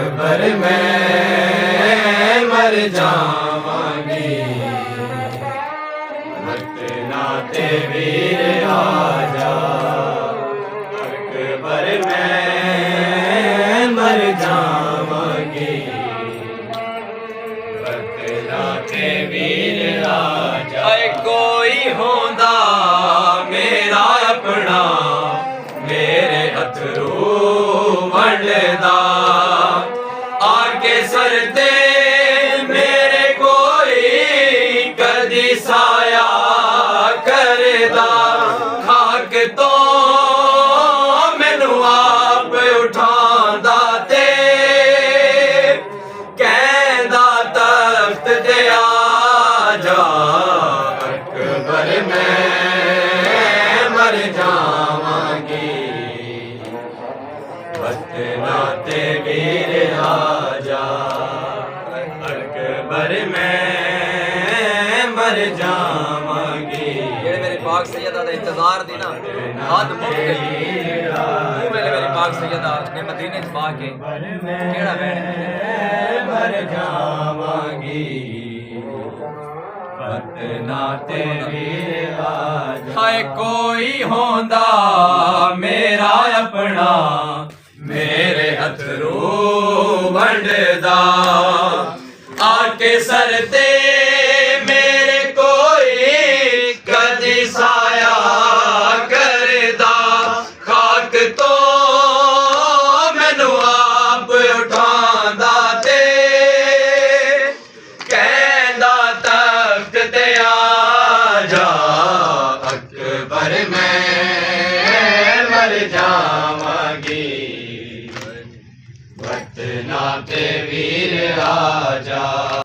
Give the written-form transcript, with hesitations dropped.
अकबर मैं मर जावांगी, वक्त नाते वीर आजा। अकबर मैं मर जावांगी, वक्त नाते वीर आजा। कोई होंदा मेरा अपना, मेरे अथरू वंडदा, आके सरते मेरे कोई कदी साया करदा। खाक तो मैनू आप उठांदा ते कहंदा तख्त ते आजा। अकबर मैं मर जावांगी, वक्त नाते वीर आजा। अकबर मैं मर जावांगी, जेड़े मेरे पाक सैयदा दा इंतजार दी ना हद मुक गई। तू मेरे पाक सैयदा ने मदीने च पा के केड़ा बैठ मर जावांगी, वक्त नाते वीर आजा। हाय कोई होंदा मेरा अपना, मेरे अथरू वंडदा, आके सरते मेरे कोई कदी साया करदा। खाक तो मैनू आप उठांदा ते कहंदा तख्त ते आजा। अकबर मैं मर जावांगी, वक्त नाते वीर आजा।